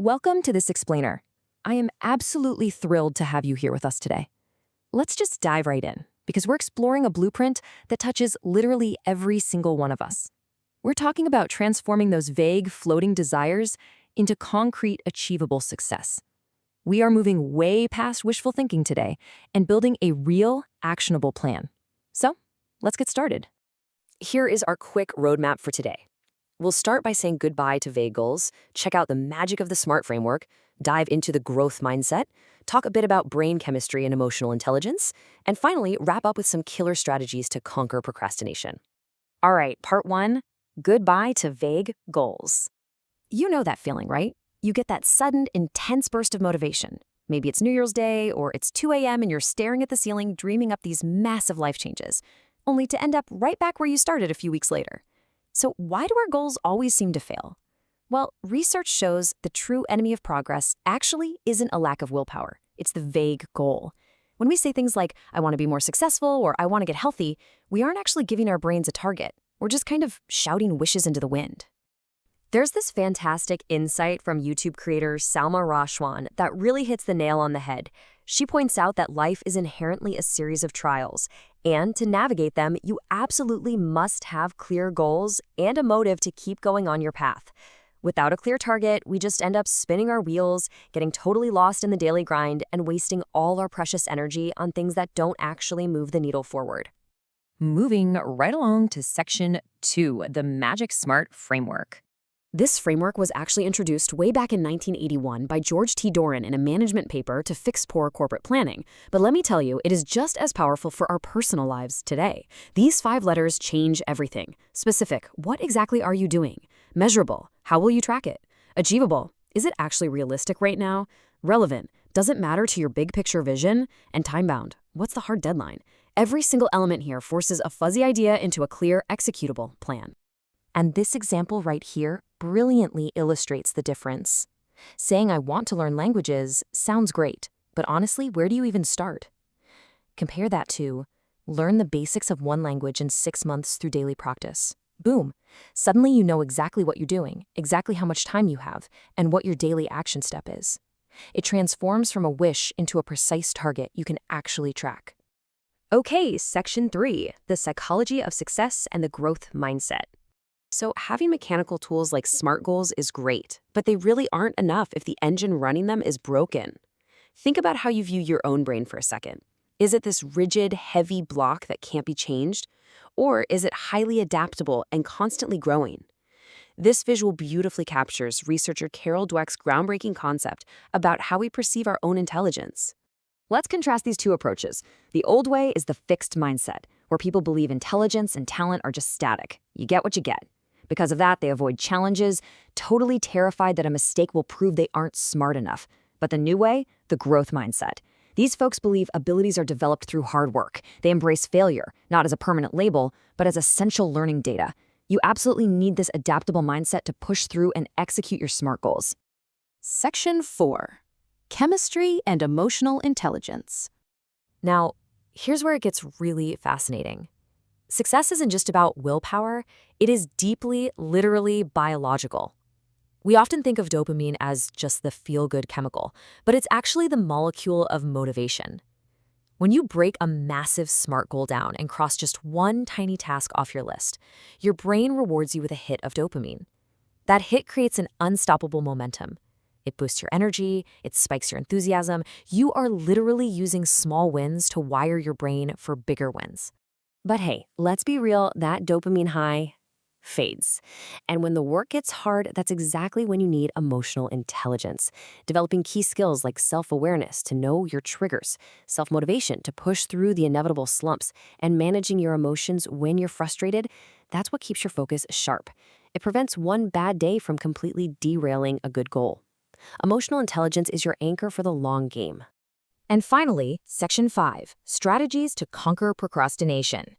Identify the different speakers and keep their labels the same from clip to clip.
Speaker 1: Welcome to This Explainer. I am absolutely thrilled to have you here with us today. Let's just dive right in, because we're exploring a blueprint that touches literally every single one of us. We're talking about transforming those vague, floating desires into concrete, achievable success. We are moving way past wishful thinking today and building a real, actionable plan. So, let's get started. Here is our quick roadmap for today. We'll start by saying goodbye to vague goals, check out the magic of the SMART framework, dive into the growth mindset, talk a bit about brain chemistry and emotional intelligence, and finally, wrap up with some killer strategies to conquer procrastination. All right, part one, goodbye to vague goals. You know that feeling, right? You get that sudden, intense burst of motivation. Maybe it's New Year's Day, or it's 2 a.m. and you're staring at the ceiling, dreaming up these massive life changes, only to end up right back where you started a few weeks later. So why do our goals always seem to fail? Well, research shows the true enemy of progress actually isn't a lack of willpower. It's the vague goal. When we say things like, I want to be more successful or I want to get healthy, we aren't actually giving our brains a target. We're just kind of shouting wishes into the wind. There's this fantastic insight from YouTube creator Salma Rashwan that really hits the nail on the head. She points out that life is inherently a series of trials, and to navigate them, you absolutely must have clear goals and a motive to keep going on your path. Without a clear target, we just end up spinning our wheels, getting totally lost in the daily grind, and wasting all our precious energy on things that don't actually move the needle forward. Moving right along to section 2, the Magic SMART framework. This framework was actually introduced way back in 1981 by George T. Doran in a management paper to fix poor corporate planning. But let me tell you, it is just as powerful for our personal lives today. These 5 letters change everything. Specific, what exactly are you doing? Measurable, how will you track it? Achievable, is it actually realistic right now? Relevant, does it matter to your big picture vision? And time-bound, what's the hard deadline? Every single element here forces a fuzzy idea into a clear, executable plan. And this example right here brilliantly illustrates the difference. Saying I want to learn languages sounds great, but honestly, where do you even start? Compare that to learn the basics of one language in 6 months through daily practice. Boom! Suddenly you know exactly what you're doing, exactly how much time you have, and what your daily action step is. It transforms from a wish into a precise target you can actually track. Okay, section 3, the psychology of success and the growth mindset. So having mechanical tools like SMART goals is great, but they really aren't enough if the engine running them is broken. Think about how you view your own brain for a second. Is it this rigid, heavy block that can't be changed? Or is it highly adaptable and constantly growing? This visual beautifully captures researcher Carol Dweck's groundbreaking concept about how we perceive our own intelligence. Let's contrast these two approaches. The old way is the fixed mindset, where people believe intelligence and talent are just static. You get what you get. Because of that, they avoid challenges, totally terrified that a mistake will prove they aren't smart enough. But the new way, the growth mindset. These folks believe abilities are developed through hard work. They embrace failure, not as a permanent label, but as essential learning data. You absolutely need this adaptable mindset to push through and execute your SMART goals. Section 4, Chemistry and Emotional Intelligence. Now, here's where it gets really fascinating. Success isn't just about willpower, it is deeply, literally biological. We often think of dopamine as just the feel-good chemical, but it's actually the molecule of motivation. When you break a massive SMART goal down and cross just one tiny task off your list, your brain rewards you with a hit of dopamine. That hit creates an unstoppable momentum. It boosts your energy, it spikes your enthusiasm. You are literally using small wins to wire your brain for bigger wins. But hey, let's be real, that dopamine high fades. And when the work gets hard, that's exactly when you need emotional intelligence. Developing key skills like self-awareness to know your triggers, self-motivation to push through the inevitable slumps, and managing your emotions when you're frustrated, that's what keeps your focus sharp. It prevents one bad day from completely derailing a good goal. Emotional intelligence is your anchor for the long game. And finally, Section 5, Strategies to Conquer Procrastination.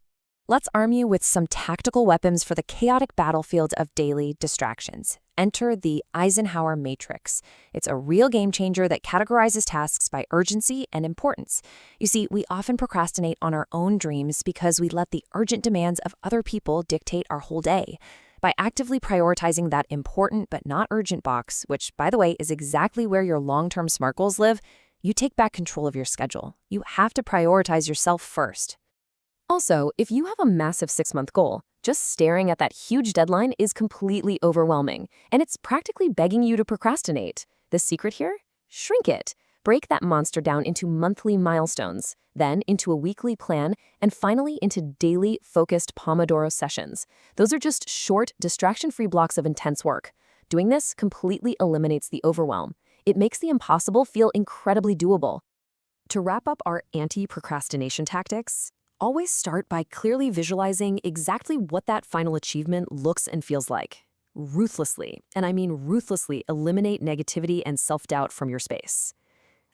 Speaker 1: Let's arm you with some tactical weapons for the chaotic battlefield of daily distractions. Enter the Eisenhower Matrix. It's a real game changer that categorizes tasks by urgency and importance. You see, we often procrastinate on our own dreams because we let the urgent demands of other people dictate our whole day. By actively prioritizing that important but not urgent box, which, by the way, is exactly where your long-term SMART goals live, you take back control of your schedule. You have to prioritize yourself first. Also, if you have a massive 6-month goal, just staring at that huge deadline is completely overwhelming, and it's practically begging you to procrastinate. The secret here? Shrink it. Break that monster down into monthly milestones, then into a weekly plan, and finally into daily, focused Pomodoro sessions. Those are just short, distraction-free blocks of intense work. Doing this completely eliminates the overwhelm. It makes the impossible feel incredibly doable. To wrap up our anti-procrastination tactics, always start by clearly visualizing exactly what that final achievement looks and feels like. Ruthlessly, and I mean ruthlessly, eliminate negativity and self-doubt from your space.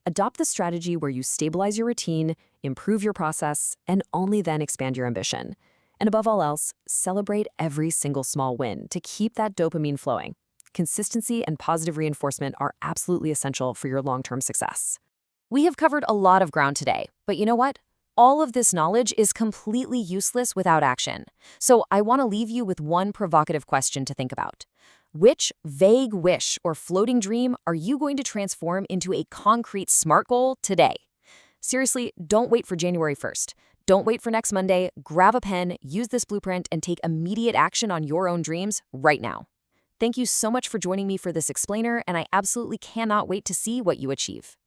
Speaker 1: Adopt the strategy where you stabilize your routine, improve your process, and only then expand your ambition. And above all else, celebrate every single small win to keep that dopamine flowing. Consistency and positive reinforcement are absolutely essential for your long-term success. We have covered a lot of ground today, but you know what? All of this knowledge is completely useless without action. So I want to leave you with one provocative question to think about. Which vague wish or floating dream are you going to transform into a concrete SMART goal today? Seriously, don't wait for January 1st. Don't wait for next Monday. Grab a pen, use this blueprint, and take immediate action on your own dreams right now. Thank you so much for joining me for this explainer, and I absolutely cannot wait to see what you achieve.